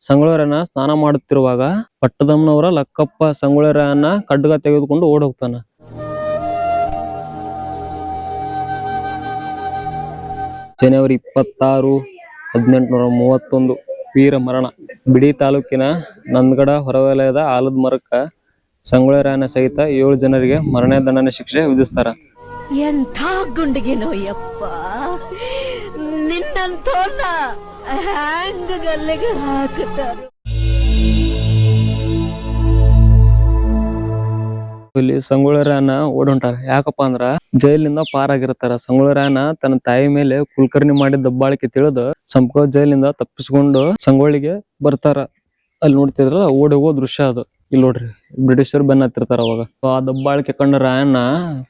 ಸಂಗೊಳ್ಳಿ ಸ್ನಾನ ಮಾಡುತ್ತಿರುವಾಗ ಪಟ್ಟದಮ್ಮನವರ ಲಕ್ಕಪ್ಪ ಸಂಗೊಳ್ಳಿ ಖಡ್ಗ ತೆಗೆದುಕೊಂಡು ಓಡ್ ಹೋಗ್ತಾನ. ಜನವರಿ 26, 1831 ವೀರ ಮರಣ. ಬಿಡಿ ತಾಲೂಕಿನ ನಂದಗಡ ಹೊರವಲಯದ ಆಲದ ಮರಕ್ಕ ಸಂಗೊಳ್ಳಿ ಸಹಿತ 7 ಜನರಿಗೆ ಮರಣದಂಡನೆ ಶಿಕ್ಷೆ ವಿಧಿಸ್ತಾರ. ಎಂಥ ಗುಂಡಿಗೆನೋ ಯಪ್ಪ, ನಿನ್ನಂತೋನ ಹ್ಯಾಂಗ ಗಲ್ಲಿಗೆ ಹಾಕುತ್ತಾರ. ಇಲ್ಲಿ ಸಂಗೊಳ್ಳಿ ಓಡ್ ಹೊಂಟಾರ. ಯಾಕಪ್ಪ ಅಂದ್ರ ಜೈಲಿನಿಂದ ಪಾರಾಗಿರ್ತಾರ. ಸಂಗೊಳ್ಳಿ ತನ್ನ ತಾಯಿ ಮೇಲೆ ಕುಲಕರ್ಣಿ ಮಾಡಿದ ದಬ್ಬಾಳಿಕೆ ತಿಳಿದು ಸಂಪಕ ಜೈಲಿನಿಂದ ತಪ್ಪಿಸ್ಕೊಂಡು ಸಂಗೊಳ್ಳಿಗೆ ಬರ್ತಾರ. ಅಲ್ಲಿ ನೋಡ್ತಿದ್ರ ಓಡಿ ಹೋಗೋ ದೃಶ್ಯ ಅದು. ಇಲ್ಲಿ ನೋಡ್ರಿ, ಬ್ರಿಟಿಷರು ಬೆನ್ನ ಹತ್ತಿರ್ತಾರ. ಅವಾಗ ಆ ದಬ್ಬಾಳಿಕೆ ಕಂಡ ರಾಯಣ್ಣ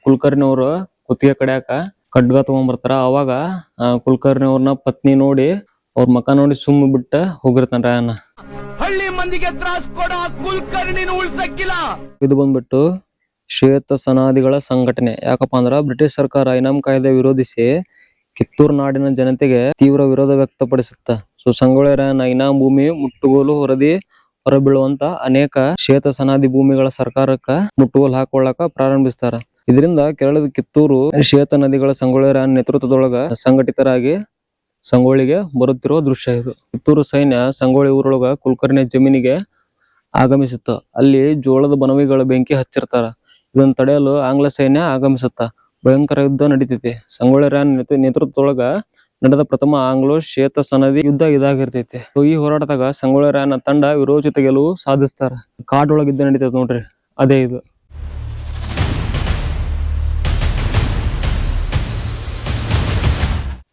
ಕುಲಕರ್ಣಿ ಅವರು ಕುತ್ತಿಗೆ ಕಡ್ಯಾಕ ಖಡ್ಗ ತಗೊಂಡ್ಬರ್ತಾರ. ಅವಾಗ ಕುಲಕರ್ಣಿ ಅವ್ರನ್ನ ಪತ್ನಿ ನೋಡಿ ಅವ್ರ ಮಕ ನೋಡಿ ಸುಮ್ಮ ಬಿಟ್ಟ ಹೋಗಿರ್ತಾನ ರಾಯಣ್ಣ. ಹಳ್ಳಿ ಮಂದಿಗೆ ತ್ರಾಸ್ ಕೊಡ ಕುಲಕರ್ಣಿನ ಉಳ್ಸಕ್ಕಿಲ್ಲ. ಇದು ಬಂದ್ಬಿಟ್ಟು ಶ್ವೇತ ಸನಾದಿಗಳ ಸಂಘಟನೆ. ಯಾಕಪ್ಪ ಅಂದ್ರ ಬ್ರಿಟಿಷ್ ಸರ್ಕಾರ ಇನಾಮ್ ಕಾಯ್ದೆ ವಿರೋಧಿಸಿ ಕಿತ್ತೂರು ನಾಡಿನ ಜನತೆಗೆ ತೀವ್ರ ವಿರೋಧ ವ್ಯಕ್ತಪಡಿಸುತ್ತ. ಸೊ ಸಂಗೊಳ್ಳಿ ಇನಾಮ್ ಭೂಮಿ ಮುಟ್ಟುಗೋಲು ಹೊರಬೀಳುವಂತ ಅನೇಕ ಶ್ವೇತ ಸನಾದಿ ಭೂಮಿಗಳ ಸರ್ಕಾರಕ್ಕ ಮುಟ್ಟುಗೋಲು ಹಾಕೊಳ್ಳಕ ಪ್ರಾರಂಭಿಸ್ತಾರ. ಇದರಿಂದ ಕೆರಳದ ಕಿತ್ತೂರು ಶ್ವೇತ ನದಿಗಳ ಸಂಗೊಳ್ಳಿ ನೇತೃತ್ವದೊಳಗ ಸಂಘಟಿತರಾಗಿ ಸಂಗೊಳ್ಳಿಗೆ ಬರುತ್ತಿರುವ ದೃಶ್ಯ ಇದು. ಕಿತ್ತೂರು ಸೈನ್ಯ ಸಂಗೊಳ್ಳಿ ಊರೊಳಗ ಕುಲಕರ್ಣಿ ಜಮೀನಿಗೆ ಆಗಮಿಸುತ್ತ. ಅಲ್ಲಿ ಜೋಳದ ಬನವಿಗಳ ಬೆಂಕಿ ಹಚ್ಚಿರ್ತಾರ. ಇದನ್ನ ತಡೆಯಲು ಆಂಗ್ಲ ಸೈನ್ಯ ಆಗಮಿಸುತ್ತ. ಭಯಂಕರ ಯುದ್ಧ ನಡೀತೈತಿ. ಸಂಗೊಳ್ಳಿ ನೇತೃತ್ವದೊಳಗ ನಡೆದ ಪ್ರಥಮ ಆಂಗ್ಲೋ ಶ್ವೇತ ಸನದಿ ಯುದ್ಧ ಇದಾಗಿರ್ತೈತಿ. ಈ ಹೋರಾಟದಾಗ ಸಂಗೊಳ್ಳಿ ತಂಡ ವಿರೋಚಿತ ಗೆಲುವು ಸಾಧಿಸ್ತಾರ. ಕಾಡೊಳಗ ಯುದ್ಧ ನಡೀತೈತಿ ನೋಡ್ರಿ, ಅದೇ ಇದು.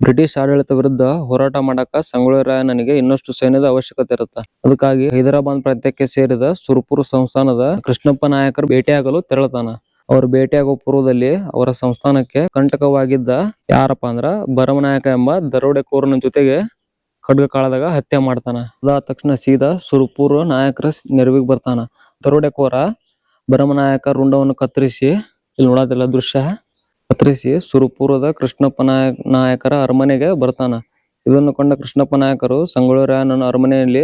ಬ್ರಿಟಿಷ್ ಆಡಳಿತ ವಿರುದ್ಧ ಹೋರಾಟ ಮಾಡಾಕ ಸಂಗೊಳ್ಳಿ ಇನ್ನಷ್ಟು ಸೈನ್ಯದ ಅವಶ್ಯಕತೆ ಇರುತ್ತೆ. ಅದಕ್ಕಾಗಿ ಹೈದರಾಬಾದ್ ಪ್ರಾಂತ್ಯಕ್ಕೆ ಸೇರಿದ ಸುರಪುರ ಸಂಸ್ಥಾನದ ಕೃಷ್ಣಪ್ಪ ನಾಯಕರು ಭೇಟಿಯಾಗಲು ತೆರಳುತ್ತಾನ. ಅವರು ಭೇಟಿಯಾಗುವ ಪೂರ್ವದಲ್ಲಿ ಅವರ ಸಂಸ್ಥಾನಕ್ಕೆ ಕಂಟಕವಾಗಿದ್ದ ಯಾರಪ್ಪ ಅಂದ್ರ ಭರಮನಾಯಕ ಎಂಬ ದರೋಡೆಕೋರನ ಜೊತೆಗೆ ಖಡ್ಗ ಕಾಳದಾಗ ಹತ್ಯೆ ಮಾಡ್ತಾನ. ಅದಾದ ತಕ್ಷಣ ಸೀದಾ ಸುರಪುರ ನಾಯಕರ ನೆರವಿಗೆ ಬರ್ತಾನ. ದರೋಡೆಕೋರ ಭರಮನಾಯಕ ರುಂಡವನ್ನು ಕತ್ತರಿಸಿ, ಇಲ್ಲಿ ನೋಡೋದಿಲ್ಲ ದೃಶ್ಯ, ಕತ್ತರಿಸಿ ಸುರಪುರದ ಕೃಷ್ಣಪ್ಪ ನಾಯಕರ ಅರಮನೆಗೆ ಬರ್ತಾನ. ಇದನ್ನು ಕಂಡ ಕೃಷ್ಣಪ್ಪ ನಾಯಕರು ಸಂಗೊಳ್ಳಿ ಅರಮನೆಯಲ್ಲಿ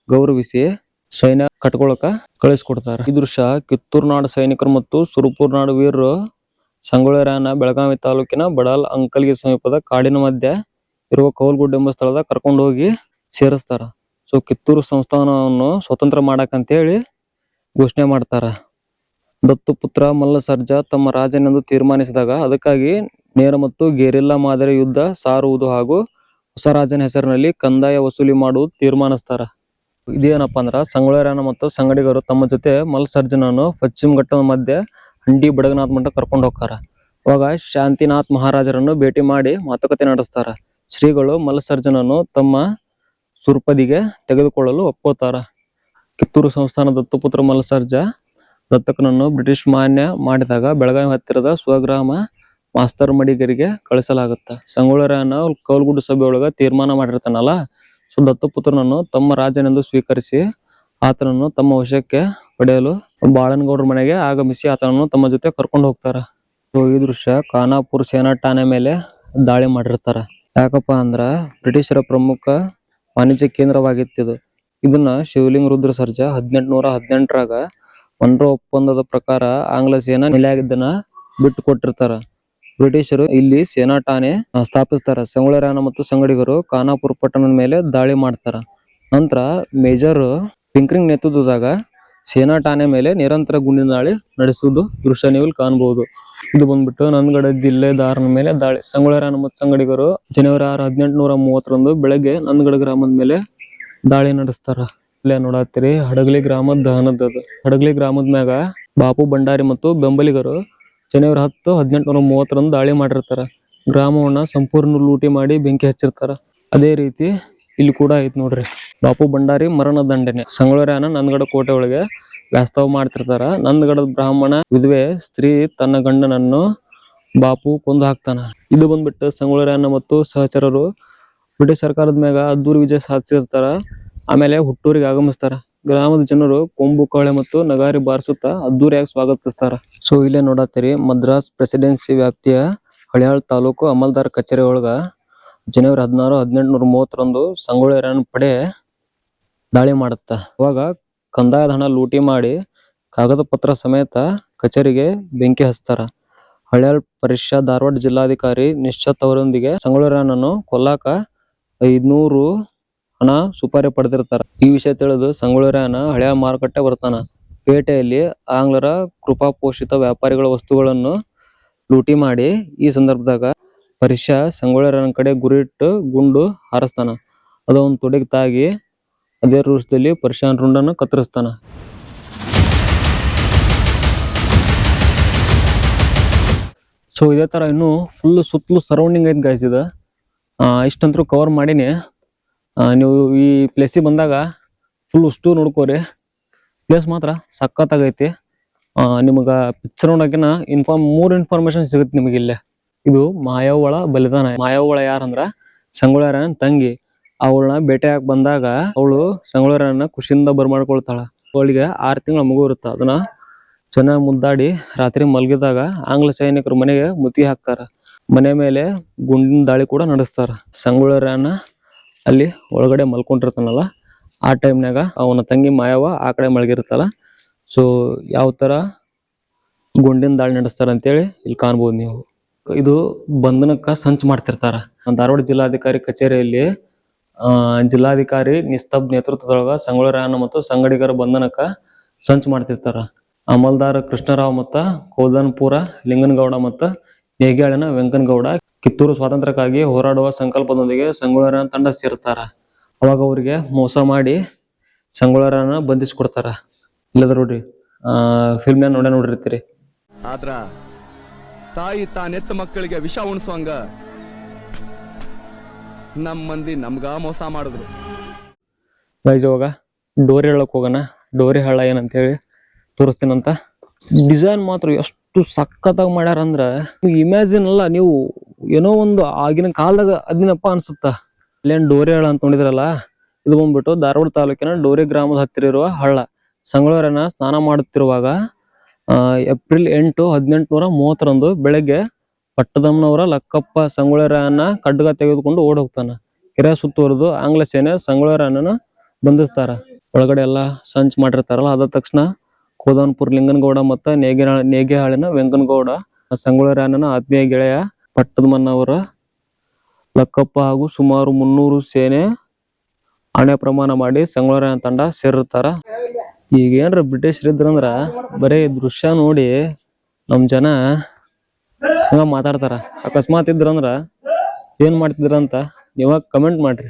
ಗೌರವಿಸಿ ಸೈನ್ಯ ಕಟ್ಕೊಳಕ ಕಳಿಸ್ಕೊಡ್ತಾರ. ಈ ದೃಶ್ಯ ಕಿತ್ತೂರು ನಾಡು ಸೈನಿಕರು ಮತ್ತು ಸುರಪುರ ನಾಡು ವೀರರು ಸಂಗೊಳ್ಳಿ ಬೆಳಗಾವಿ ತಾಲೂಕಿನ ಬಡಾಲ್ ಅಂಕಲ್ಗಿ ಸಮೀಪದ ಕಾಡಿನ ಮಧ್ಯೆ ಇರುವ ಕೌಲ್ಗುಡ್ ಎಂಬ ಸ್ಥಳದ ಕರ್ಕೊಂಡು ಹೋಗಿ ಸೇರಿಸ್ತಾರ. ಸೊ ಕಿತ್ತೂರು ಸಂಸ್ಥಾನವನ್ನು ಸ್ವತಂತ್ರ ಮಾಡಕಂತೇಳಿ ಘೋಷಣೆ ಮಾಡ್ತಾರ. ದತ್ತುಪುತ್ರ ಮಲ್ಲ ಸರ್ಜಾ ತಮ್ಮ ರಾಜನೆಂದು ತೀರ್ಮಾನಿಸಿದಾಗ ಅದಕ್ಕಾಗಿ ನೇರ ಮತ್ತು ಗೆರಿಲ್ಲಾ ಮಾದರಿ ಯುದ್ಧ ಸಾರುವುದು ಹಾಗೂ ಹೊಸ ರಾಜನ ಹೆಸರಿನಲ್ಲಿ ಕಂದಾಯ ವಸೂಲಿ ಮಾಡುವುದು ತೀರ್ಮಾನಿಸ್ತಾರ. ಇದೇನಪ್ಪ ಅಂದ್ರ ಸಂಗೊಳ್ಳಿ ಮತ್ತು ಸಂಗಡಿಗರು ತಮ್ಮ ಜೊತೆ ಮಲ್ ಸರ್ಜನನ್ನು ಪಶ್ಚಿಮ ಘಟ್ಟದ ಮಧ್ಯೆ ಹಂಡಿ ಬಡಗನಾಥ್ ಮಠ ಕರ್ಕೊಂಡು ಹೋಗ್ತಾರ. ಅವಾಗ ಶಾಂತಿನಾಥ್ ಮಹಾರಾಜರನ್ನು ಭೇಟಿ ಮಾಡಿ ಮಾತುಕತೆ ನಡೆಸ್ತಾರ. ಶ್ರೀಗಳು ಮಲ್ ಸರ್ಜನನ್ನು ತಮ್ಮ ಸುರ್ಪದಿಗೆ ತೆಗೆದುಕೊಳ್ಳಲು ಒಪ್ಪುತ್ತಾರ. ಕಿತ್ತೂರು ಸಂಸ್ಥಾನ ದತ್ತುಪುತ್ರ ಮಲ್ ಸರ್ಜಾ ದತ್ತಕನನ್ನು ಬ್ರಿಟಿಷ್ ಮಾನ್ಯ ಮಾಡಿದಾಗ ಬೆಳಗಾವಿ ಹತ್ತಿರದ ಸ್ವಗ್ರಾಮ ಮಾಸ್ತರ್ ಮಡಿಗರಿಗೆ ಕಳಿಸಲಾಗುತ್ತ. ಸಂಗೊಳ್ಳಿ ಕೌಲ್ಗುಡ್ ಸಭೆಯೊಳಗ ತೀರ್ಮಾನ ಮಾಡಿರ್ತಾನಲ್ಲ, ಸೊ ದತ್ತಪುತ್ರನನ್ನು ತಮ್ಮ ರಾಜನೆಂದು ಸ್ವೀಕರಿಸಿ ಆತನನ್ನು ತಮ್ಮ ವಶಕ್ಕೆ ಪಡೆಯಲು ಬಾಳನಗೌಡರ ಮನೆಗೆ ಆಗಮಿಸಿ ಆತನನ್ನು ತಮ್ಮ ಜೊತೆ ಕರ್ಕೊಂಡು ಹೋಗ್ತಾರ. ಸೊ ಈ ದೃಶ್ಯ ಖಾನಾಪುರ ಸೇನಾ ಠಾಣೆ ಮೇಲೆ ದಾಳಿ ಮಾಡಿರ್ತಾರ. ಯಾಕಪ್ಪ ಅಂದ್ರ ಬ್ರಿಟಿಷರ ಪ್ರಮುಖ ವಾಣಿಜ್ಯ ಕೇಂದ್ರವಾಗಿತ್ತಿದು. ಇದನ್ನ ಶಿವಲಿಂಗ ರುದ್ರ ಸರ್ಜಾ 1818ರಾಗ ಮನ್ರೋ ಒಪ್ಪಂದದ ಪ್ರಕಾರ ಆಂಗ್ಲ ಸೇನಾ ನೆಲೆಯಾಗಿದ್ದನ್ನ ಬಿಟ್ಟು ಕೊಟ್ಟಿರ್ತಾರ. ಬ್ರಿಟಿಷರು ಇಲ್ಲಿ ಸೇನಾ ಠಾಣೆ ಸ್ಥಾಪಿಸ್ತಾರ. ಸಂಗೊಳ್ಳಿ ಮತ್ತು ಸಂಗಡಿಗರು ಖಾನಾಪುರ ಪಟ್ಟಣದ ಮೇಲೆ ದಾಳಿ ಮಾಡ್ತಾರ. ನಂತರ ಮೇಜರ್ ಪಿಂಕ್ರಿಂಗ್ ನೇತೃತ್ವದಾಗ ಸೇನಾ ಠಾಣೆ ಮೇಲೆ ನಿರಂತರ ಗುಂಡಿನ ದಾಳಿ ನಡೆಸುವುದು ದೃಶ್ಯ ನೀವು ಕಾಣಬಹುದು. ಇದು ಬಂದ್ಬಿಟ್ಟು ನಂದಗಡ ಜಿಲ್ಲೆ ದಾರನ ಮೇಲೆ ದಾಳಿ. ಸಂಗೊಳ್ಳಿ ಮತ್ತು ಸಂಗಡಿಗರು ಜನವರಿ 6, 1830 ಬೆಳಗ್ಗೆ ನಂದಗಡ ಗ್ರಾಮದ ಮೇಲೆ ದಾಳಿ ನಡೆಸ್ತಾರ. ಇಲ್ಲೇ ನೋಡತ್ತೀರಿ ಹಡಗಲಿ ಗ್ರಾಮದ ದಹನದ. ಹಡಗಲಿ ಗ್ರಾಮದ ಮ್ಯಾಗ ಬಾಪು ಭಂಡಾರಿ ಮತ್ತು ಬೆಂಬಲಿಗರು ಜನವರಿ 10, 1830 ದಾಳಿ ಮಾಡಿರ್ತಾರ. ಗ್ರಾಮವನ್ನ ಸಂಪೂರ್ಣ ಲೂಟಿ ಮಾಡಿ ಬೆಂಕಿ ಹಚ್ಚಿರ್ತಾರ. ಅದೇ ರೀತಿ ಇಲ್ಲಿ ಕೂಡ ಐತ್ ನೋಡ್ರಿ, ಬಾಪು ಭಂಡಾರಿ ಮರಣ ದಂಡನೆ. ಸಂಗೊಳ್ಳಿ ನಂದಗಡ ಕೋಟೆ ಒಳಗೆ ವ್ಯಾಸ್ತವ ಮಾಡ್ತಿರ್ತಾರ. ನಂದಗಡದ ಬ್ರಾಹ್ಮಣ ವಿಧವೆ ಸ್ತ್ರೀ ತನ್ನ ಗಂಡನನ್ನು ಬಾಪು ಕೊಂದು ಹಾಕ್ತಾನ. ಇದು ಬಂದ್ಬಿಟ್ಟು ಸಂಗೊಳ್ಳಿ ಮತ್ತು ಸಹಚರರು ಬ್ರಿಟಿಷ್ ಸರ್ಕಾರದ ಮ್ಯಾಗ ಅದ್ದೂರಿ ವಿಜಯ ಸಾಧಿಸಿರ್ತಾರ. ಆಮೇಲೆ ಹುಟ್ಟೂರಿಗೆ ಆಗಮಿಸ್ತಾರ. ಗ್ರಾಮದ ಜನರು ಕೊಂಬು ಕಳೆ ಮತ್ತು ನಗಾರಿ ಬಾರಿಸುತ್ತಾ ಅದ್ದೂರಿಯಾಗಿ ಸ್ವಾಗತಿಸ್ತಾರ. ಸೊ ಇಲ್ಲೇ ನೋಡತ್ತೀರಿ ಮದ್ರಾಸ್ ಪ್ರೆಸಿಡೆನ್ಸಿ ವ್ಯಾಪ್ತಿಯ ಹಳಿಯಾಳ್ ತಾಲೂಕು ಅಮಲ್ದಾರ್ ಕಚೇರಿ ಒಳಗ ಜನವರಿ 16, 1830 ಸಂಗೊಳ್ಳಿ ಪಡೆ ದಾಳಿ ಮಾಡುತ್ತ. ಅವಾಗ ಕಂದಾಯದ ಹಣ ಲೂಟಿ ಮಾಡಿ ಕಾಗದ ಪತ್ರ ಸಮೇತ ಕಚೇರಿಗೆ ಬೆಂಕಿ ಹಚ್ತಾರ. ಹಳ್ಯಾಳ್ ಪರಿಷಾ ಧಾರವಾಡ ಜಿಲ್ಲಾಧಿಕಾರಿ ನಿಶ್ಚತ್ ಅವರೊಂದಿಗೆ ಸಂಗೊಳ್ಳಿ ಕೊಲ್ಲಾಕ 500 ಹಣ ಸುಪಾರಿ ಪಡೆದಿರ್ತಾರ. ಈ ವಿಷಯ ತಿಳಿದು ಸಂಗೊಳ್ಳಿ ಹಳ್ಯಾಳ ಮಾರುಕಟ್ಟೆ ಬರ್ತಾನ. ಪೇಟೆಯಲ್ಲಿ ಆಂಗ್ಲರ ಕೃಪಾಪೋಷಿತ ವ್ಯಾಪಾರಿಗಳ ವಸ್ತುಗಳನ್ನು ಲೂಟಿ ಮಾಡಿ ಈ ಸಂದರ್ಭದಾಗ ಪರಿಷಾ ಸಂಗೊಳ್ಳಿ ಕಡೆ ಗುರಿಯಿಟ್ಟು ಗುಂಡು ಹಾರಿಸ್ತಾನ. ಅದೊಂದು ತೊಡೆಗೆ ತಾಗಿ ಅದೇ ರೂಪದಲ್ಲಿ ಪರಿಷಾನ್ ರುಂಡನ್ನು ಕತ್ತರಿಸ್ತಾನ. ಸೊ ಇದೇ ತರ ಇನ್ನು ಫುಲ್ ಸುತ್ತಲೂ ಸರೌಂಡಿಂಗ್ ಐತೆ ಗಾಯ್ಸ್. ಇದು ಇಷ್ಟಂತರೂ ಕವರ್ ಮಾಡೀನಿ. ನೀವು ಈ ಪ್ಲೇಸಿಗೆ ಬಂದಾಗ ಫುಲ್ ಅಷ್ಟು ನೋಡ್ಕೋರಿ. ಪ್ಲೇಸ್ ಮಾತ್ರ ಸಖತ್ತಾಗೈತಿ. ನಿಮಗೆ ಪಿಕ್ಚರ್ ನೋಡೋಕಿನ ಮೂರು ಇನ್ಫಾರ್ಮೇಶನ್ ಸಿಗುತ್ತೆ ನಿಮಗೆ ಇಲ್ಲೇ. ಇದು ಮಾಯವ್ವಳ ಬಲಿದಾನ. ಮಾಯವ್ವಳ ಯಾರಂದ್ರ ಸಂಗೊಳ್ಳಿ ತಂಗಿ. ಅವಳನ್ನ ಭೇಟಿಯಾಗಿ ಬಂದಾಗ ಅವಳು ಸಂಗೊಳ್ಳಿ ಖುಷಿಯಿಂದ ಬರ್ಮಾಡ್ಕೊಳ್ತಾಳ. ಅವಳಿಗೆ 6 ತಿಂಗಳ ಮಗು ಇರುತ್ತೆ. ಅದನ್ನ ಚೆನ್ನಾಗಿ ಮುದ್ದಾಡಿ ರಾತ್ರಿ ಮಲಗಿದಾಗ ಆಂಗ್ಲ ಸೈನಿಕರು ಮನೆಗೆ ಮುತ್ತಿಗೆ ಹಾಕ್ತಾರ. ಮನೆ ಮೇಲೆ ಗುಂಡಿನ ದಾಳಿ ಕೂಡ ನಡೆಸ್ತಾರ. ಸಂಗೊಳ್ಳಿ ಅಲ್ಲಿ ಒಳಗಡೆ ಮಲ್ಕೊಂಡಿರ್ತಾನಲ್ಲ, ಆ ಟೈಮ್ನಾಗ ಅವನ ತಂಗಿ ಮಾಯವ್ವ ಆ ಕಡೆ ಮಲಗಿರ್ತಾಳ. ಸೊ ಯಾವ ತರ ಗುಂಡಿನ ದಾಳಿ ನಡೆಸ್ತಾರ ಅಂತೇಳಿ ಇಲ್ಲಿ ಕಾಣ್ಬೋದು ನೀವು. ಇದು ಬಂಧನಕ್ಕ ಸಂಚು ಮಾಡ್ತಿರ್ತಾರ. ಧಾರವಾಡ ಜಿಲ್ಲಾಧಿಕಾರಿ ಕಚೇರಿಯಲ್ಲಿ ಜಿಲ್ಲಾಧಿಕಾರಿ ನಿಸ್ತಬ್ ನೇತೃತ್ವದೊಳಗ ಸಂಗೊಳ್ಳಿ ಮತ್ತು ಸಂಗಡಿಗರ ಬಂಧನಕ್ಕ ಸಂಚು ಮಾಡ್ತಿರ್ತಾರ. ಅಮಲ್ದಾರ ಕೃಷ್ಣರಾವ್ ಮತ್ತ ಕೋದನ್ಪುರ ಲಿಂಗನಗೌಡ ಮತ್ತ ನೇಗ್ಯಾಳಿನ ವೆಂಕನಗೌಡ ಕಿತ್ತೂರು ಸ್ವಾತಂತ್ರ್ಯಕ್ಕಾಗಿ ಹೋರಾಡುವ ಸಂಕಲ್ಪದೊಂದಿಗೆ ಸಂಗೊಳ್ಳಿ ತಂಡ ಸೇರ್ತಾರ. ಅವಾಗ ಅವ್ರಿಗೆ ಮೋಸ ಮಾಡಿ ಸಂಗೊಳ್ಳಿ ಬಂಧಿಸ್ಕೊಡ್ತಾರ. ಇಲ್ಲದ ನೋಡ್ರಿ, ಫಿಲ್ಮ್ನ ನೋಡಿರ್ತೀರಿ. ಆದ್ರ ತಾಯಿ ತಾನೆತ್ತ ಮಕ್ಕಳಿಗೆ ವಿಷ ಉಣಿಸುವಂಗ ನಮ್ಮ ಮಂದಿ ನಮ್ಗ ಮೋಸ ಮಾಡಿದ್ರು. ಗೈಸ್ ಇವಾಗ ಡೋರಿ ಹಳ್ಳಕ್ ಹೋಗೋಣ. ಡೋರಿ ಹಳ್ಳ ಏನಂತೇಳಿ ತೋರಿಸ್ತೀನಂತ. ಡಿಸೈನ್ ಮಾತ್ರ ಎಷ್ಟು ಸಖತ್ತಾಗಿ ಮಾಡ್ಯಾರ ಅಂದ್ರ ಇಮ್ಯಾಜಿನ್ ಅಲ್ಲ, ನೀವು ಏನೋ ಒಂದು ಆಗಿನ ಕಾಲದಾಗ ಅದಿನಪ್ಪ ಅನ್ಸುತ್ತ. ಇಲ್ಲೇನ್ ಡೋರಿ ಹಳ್ಳ ಅಂತ ನೋಡಿದ್ರಲ್ಲ, ಇದು ಬಂದ್ಬಿಟ್ಟು ಧಾರವಾಡ ತಾಲೂಕಿನ ಡೋರಿ ಗ್ರಾಮದ ಹತ್ತಿರ ಇರುವ ಹಳ್ಳ. ಸಂಗೊಳ್ಳಿ ಸ್ನಾನ ಮಾಡುತ್ತಿರುವಾಗ ಏಪ್ರಿಲ್ 8, 1830 ಬೆಳಗ್ಗೆ ಪಟ್ಟದಮ್ಮನವರ ಲಕ್ಕಪ್ಪ ಸಂಗೊಳ್ಳಿ ಖಡ್ಗ ತೆಗೆದುಕೊಂಡು ಓಡ್ ಹೋಗ್ತಾನ. ಕೆರೆ ಸುತ್ತುವರೆದು ಆಂಗ್ಲ ಸೇನೆ ಸಂಗೊಳ್ಳಿ ಬಂಧಿಸ್ತಾರ. ಒಳಗಡೆ ಎಲ್ಲ ಸಂಚ್ ಮಾಡಿರ್ತಾರಲ್ಲ, ಅದಾದ ತಕ್ಷಣ ಕೋದನ್ಪುರ್ ಲಿಂಗನಗೌಡ ಮತ್ತ ನೇಗ್ಯಾಳಿನ ವೆಂಕನಗೌಡ ಸಂಗೊಳ್ಳಿ ಆತ್ಮೀಯ ಗೆಳೆಯ ಪಟ್ಟದಮ್ಮನವರ ಲಕ್ಕಪ್ಪ ಹಾಗೂ ಸುಮಾರು 300 ಸೇನೆ ಹಣೆ ಪ್ರಮಾಣ ಮಾಡಿ ಸಂಗೊಳ್ಳಿ ತಂಡ ಸೇರಿರ್ತಾರ. ಈಗ ಏನ್ರ ಬ್ರಿಟಿಷರ್ ಇದ್ರಂದ್ರ ಬರೀ ದೃಶ್ಯ ನೋಡಿ ನಮ್ ಜನ ಹಂಗ ಮಾತಾಡ್ತಾರ. ಅಕಸ್ಮಾತ್ ಇದ್ರಂದ್ರ ಏನ್ ಮಾಡ್ತಿದ್ರಂತ ನೀವಾಗ ಕಮೆಂಟ್ ಮಾಡ್ರಿ.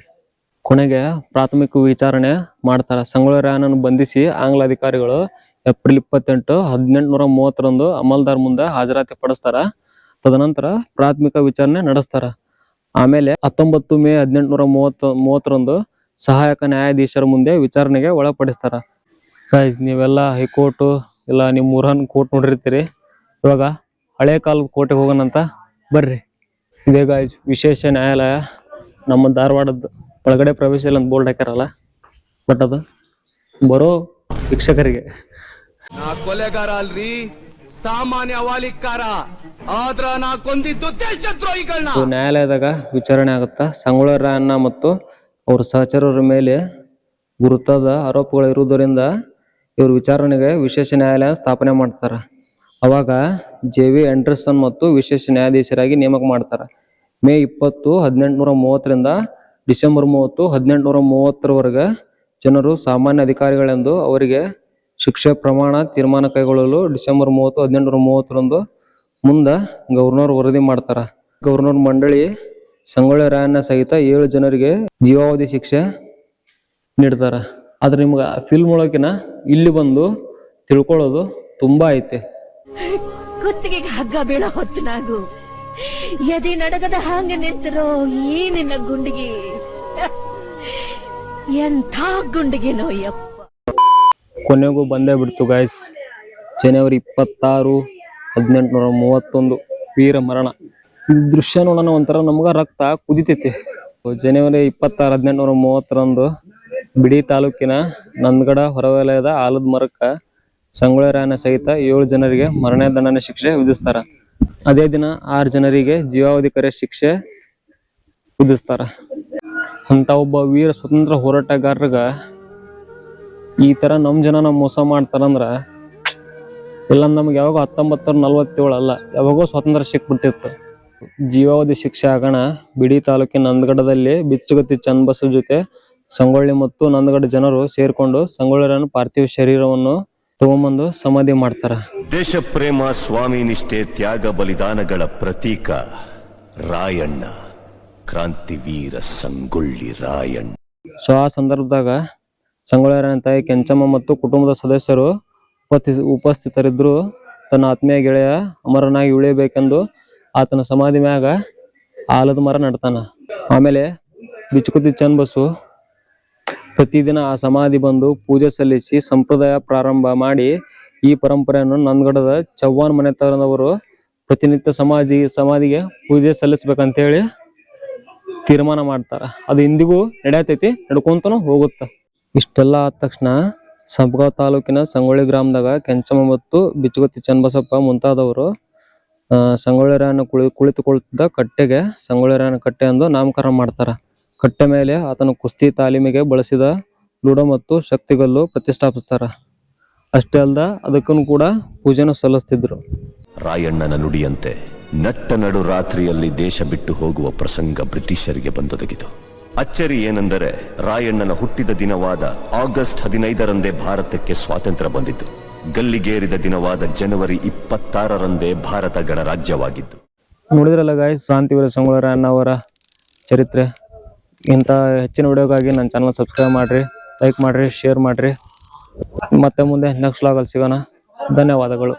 ಕೊನೆಗೆ ಪ್ರಾಥಮಿಕ ವಿಚಾರಣೆ ಮಾಡ್ತಾರ. ಸಂಗೊಳ್ಳಿ ಬಂಧಿಸಿ ಆಂಗ್ಲ ಅಧಿಕಾರಿಗಳು ಏಪ್ರಿಲ್ 28, 1830 ಅಮಲ್ದಾರ್ ಮುಂದೆ ಹಾಜರಾತಿ ಪಡಿಸ್ತಾರ. ತದನಂತರ ಪ್ರಾಥಮಿಕ ವಿಚಾರಣೆ ನಡೆಸ್ತಾರ. ಆಮೇಲೆ 19 ಮೇ 1830 ಸಹಾಯಕ ನ್ಯಾಯಾಧೀಶರ ಮುಂದೆ ವಿಚಾರಣೆಗೆ ಒಳಪಡಿಸ್ತಾರ. ಗೈಸ್ ನೀವೆಲ್ಲ ಹೈಕೋರ್ಟ್ ಇಲ್ಲ ನಿಮ್ಮ ಊರನ್ ಕೋರ್ಟ್ ನೋಡಿರ್ತೀರಿ. ಇವಾಗ ಹಳೆ ಕಾಲದ ಕೋರ್ಟಿಗೆ ಹೋಗೋಣಂತ ಬರ್ರಿ. ಇದೇ ಗೈಸ್ ವಿಶೇಷ ನ್ಯಾಯಾಲಯ. ನಮ್ಮ ಧಾರವಾಡದ ಒಳಗಡೆ ಪ್ರವೇಶ ಇಲ್ಲ ಅಂತ ಬೋರ್ಡ್ ಹಾಕ್ಯಾರಲ್ಲ, ಬಟ್ ಅದು ಬರೋ ಶಿಕ್ಷಕರಿಗೆ. ನಾ ಕೊಲೆಗಾರ ಅಲ್ರಿ, ಸಾಮಾನ್ಯ ಅವಾಲಿಕಾರ. ಆದ್ರ ನಾ ಕೊಂದಿದ್ದು ದೇಶದ್ರೋಹಿಗಳನ್ನ. ನ್ಯಾಯಾಲಯದಾಗ ವಿಚಾರಣೆ ಆಗುತ್ತಾ. ಸಂಗೊಳ್ಳಿ ಮತ್ತು ಅವ್ರ ಸಹಚರರ ಮೇಲೆ ಗುರುತಾದ ಆರೋಪಗಳು ಇರುವುದರಿಂದ ಇವ್ರ ವಿಚಾರಣೆಗೆ ವಿಶೇಷ ನ್ಯಾಯಾಲಯ ಸ್ಥಾಪನೆ ಮಾಡ್ತಾರ. ಅವಾಗ JV ಆಂಡರ್ಸನ್ ಮತ್ತು ವಿಶೇಷ ನ್ಯಾಯಾಧೀಶರಾಗಿ ನೇಮಕ ಮಾಡ್ತಾರ. ಮೇ 20, 1830 ಡಿಸೆಂಬರ್ 30, 1830 ಜನರು ಸಾಮಾನ್ಯ ಅಧಿಕಾರಿಗಳೆಂದು ಅವರಿಗೆ ಶಿಕ್ಷೆ ಪ್ರಮಾಣ ತೀರ್ಮಾನ ಕೈಗೊಳ್ಳಲು ಡಿಸೆಂಬರ್ 30, 1830 ಮುಂದೆ ಗವರ್ನರ್ ವರದಿ ಮಾಡ್ತಾರ. ಗವರ್ನರ್ ಮಂಡಳಿ ಸಂಗೊಳ್ಳಿ ಸಹಿತ 7 ಜನರಿಗೆ ಜೀವಾವಧಿ ಶಿಕ್ಷೆ ನೀಡ್ತಾರ. ಆದ್ರೆ ನಿಮ್ಗ ಫಿಲ್ಮ್ ಒಳಗಿನ ಇಲ್ಲಿ ಬಂದು ತಿಳ್ಕೊಳ್ಳೋದು ತುಂಬಾ ಐತೆ. ಕುತ್ತಿಗೆಗೆ ಹಗ್ಗ ಬೀಳೋ ಹೊತ್ತಿನಾಗು ಎದೆ ನಡಗದ ಹಾಂಗೆ ನಿಂತಿರೋ ಈ ನಿನ್ನ ಗುಂಡಿಗೆ ಎಂಥ ಗುಂಡಿಗೆನೋ ಯಪ್ಪ. ಕೊನೆಗೂ ಬಂದೇ ಬಿಡ್ತು ಗೈಸ್. ಜನವರಿ 26, 1831 ವೀರ ಮರಣ. ಈ ದೃಶ್ಯ ನೋಡೋಣ ಒಂಥರ ನಮ್ಗ ರಕ್ತ ಕುದಿತೈತಿ. ಜನವರಿ 26, 1830 ಬಿಡಿ ತಾಲೂಕಿನ ನಂದಗಡ ಹೊರವಲಯದ ಆಲದ ಮರಕ್ಕ ಸಂಗೊಳ್ಳಿ ಸಹಿತ 7 ಜನರಿಗೆ ಮರಣದಂಡನೆ ಶಿಕ್ಷೆ ವಿಧಿಸ್ತಾರ. ಅದೇ ದಿನ 6 ಜನರಿಗೆ ಜೀವಾವಧಿ ಶಿಕ್ಷೆ ವಿಧಿಸ್ತಾರ. ಅಂತ ಒಬ್ಬ ವೀರ ಸ್ವತಂತ್ರ ಹೋರಾಟಗಾರಗ ಈ ತರ ನಮ್ ಜನ ನಮ್ ಮೋಸ ಮಾಡ್ತಾರಂದ್ರ ಇಲ್ಲ ನಮ್ಗೆ ಯಾವಾಗ 1947 ಅಲ್ಲ ಯಾವಾಗೋ ಸ್ವಾತಂತ್ರ್ಯ ಸಿಕ್ಬಿಟ್ಟಿತ್ತು. ಜೀವಾವಧಿ ಶಿಕ್ಷೆ ಆಗೋಣ ಬಿಡಿ ತಾಲೂಕಿನ ನಂದಗಡದಲ್ಲಿ ಬಿಚ್ಚುಗತ್ತಿ ಚನ್ನಬಸವ ಜೊತೆ ಸಂಗೊಳ್ಳಿ ಮತ್ತು ನಂದಗಡ ಜನರು ಸೇರ್ಕೊಂಡು ಸಂಗೊಳ್ಳಿ ರಾಯಣ್ಣ ಪಾರ್ಥಿವ ಶರೀರವನ್ನು ತಗೊಂಬಂದು ಸಮಾಧಿ ಮಾಡ್ತಾರ. ದೇಶ ಪ್ರೇಮ, ಸ್ವಾಮಿ ನಿಷ್ಠೆ, ತ್ಯಾಗ ಬಲಿದಾನಗಳ ಪ್ರತೀಕ ರಾಯಣ್ಣ, ಕ್ರಾಂತಿವೀರ ಸಂಗೊಳ್ಳಿ ರಾಯಣ್ಣ. ಸೊ ಆ ಸಂದರ್ಭದಾಗ ಸಂಗೊಳ್ಳಿ ರಾಯಣ್ಣ ತಾಯಿ ಕೆಂಚಮ್ಮ ಮತ್ತು ಕುಟುಂಬದ ಸದಸ್ಯರು ಉಪಸ್ಥಿತರಿದ್ರು. ತನ್ನ ಆತ್ಮೀಯ ಗೆಳೆಯ ಅಮರನಾಗಿ ಉಳಿಯಬೇಕೆಂದು ಆತನ ಸಮಾಧಿ ಮ್ಯಾಗ ಆಲದ ಮರ ನಡ್ತಾನ. ಆಮೇಲೆ ಬಿಚ್ಚುಕುತ್ತಿ ಚನ್ನಬಸು ಪ್ರತಿದಿನ ಆ ಸಮಾಧಿ ಬಂದು ಪೂಜೆ ಸಲ್ಲಿಸಿ ಸಂಪ್ರದಾಯ ಪ್ರಾರಂಭ ಮಾಡಿ ಈ ಪರಂಪರೆಯನ್ನು ನಂದಗಡದ ಚವ್ಹಾಣ್ ಮನೆತನದವರು ಪ್ರತಿನಿತ್ಯ ಸಮಾಧಿಗೆ ಪೂಜೆ ಸಲ್ಲಿಸ್ಬೇಕಂತೇಳಿ ತೀರ್ಮಾನ ಮಾಡ್ತಾರ. ಅದು ಇಂದಿಗೂ ನಡೆಯತೈತಿ, ನಡ್ಕೊಂತನೂ ಹೋಗುತ್ತ. ಇಷ್ಟೆಲ್ಲ ಆದ ತಕ್ಷಣ ಸಂಪಗಾಂವ್ ತಾಲೂಕಿನ ಸಂಗೊಳ್ಳಿ ಗ್ರಾಮದಾಗ ಕೆಂಚಮ್ಮ ಮತ್ತು ಬಿಚ್ಚುಗತ್ತಿ ಚನ್ನಬಸಪ್ಪ ಮುಂತಾದವರು ಸಂಗೊಳ್ಳಿ ರಾಯಣ್ಣ ಕುಳಿತುಕೊಳ್ಳುತ್ತಿದ್ದ ಕಟ್ಟೆಗೆ ಸಂಗೊಳ್ಳಿ ರಾಯಣ್ಣ ಕಟ್ಟೆ ಎಂದು ನಾಮಕರಣ ಮಾಡ್ತಾರ. ಕಟ್ಟೆ ಮೇಲೆ ಆತನ ಕುಸ್ತಿ ತಾಲೀಮಿಗೆ ಬಳಸಿದ ಲೂಡೋ ಮತ್ತು ಶಕ್ತಿಗಲ್ಲು ಪ್ರತಿಷ್ಠಾಪಿಸ್ತಾರ. ಅಷ್ಟೇ ಅಲ್ದ ಅದಕ್ಕೂ ಕೂಡ ಪೂಜೆನೂ ಸಲ್ಲಿಸ್ತಿದ್ರು. ರಾಯಣ್ಣನ ನುಡಿಯಂತೆ ನಟ್ಟ ನಡು ರಾತ್ರಿಯಲ್ಲಿ ದೇಶ ಬಿಟ್ಟು ಹೋಗುವ ಪ್ರಸಂಗ ಬ್ರಿಟಿಷರಿಗೆ ಬಂದೊದಗಿತು. ಅಚ್ಚರಿ ಏನೆಂದರೆ ರಾಯಣ್ಣನ ಹುಟ್ಟಿದ ದಿನವಾದ ಆಗಸ್ಟ್ 15ರಂದೇ ಭಾರತಕ್ಕೆ ಸ್ವಾತಂತ್ರ್ಯ ಬಂದಿತ್ತು. ಗಲ್ಲಿಗೇರಿದ ದಿನವಾದ ಜನವರಿ 26ರಂದೇ ಭಾರತ ಗಣರಾಜ್ಯವಾಗಿದ್ದು. ನೋಡಿದ್ರಲ್ಲ ಗಾಯ್ಸ್, ಕ್ರಾಂತಿವೀರ ಸಂಗೊಳ್ಳಿ ರಾಯಣ್ಣ ಅವರ ಚರಿತ್ರೆ. ಇಂಥ ಹೆಚ್ಚಿನ ವಿಡಿಯೋಗಾಗಿ ನನ್ನ ಚಾನಲ್ ಸಬ್ಸ್ಕ್ರೈಬ್ ಮಾಡ್ರಿ, ಲೈಕ್ ಮಾಡ್ರಿ, ಶೇರ್ ಮಾಡ್ರಿ. ಮತ್ತೆ ಮುಂದೆ ನೆಕ್ಸ್ಟ್ ವ್ಲಾಗಲ್ಲಿ ಸಿಗೋಣ. ಧನ್ಯವಾದಗಳು.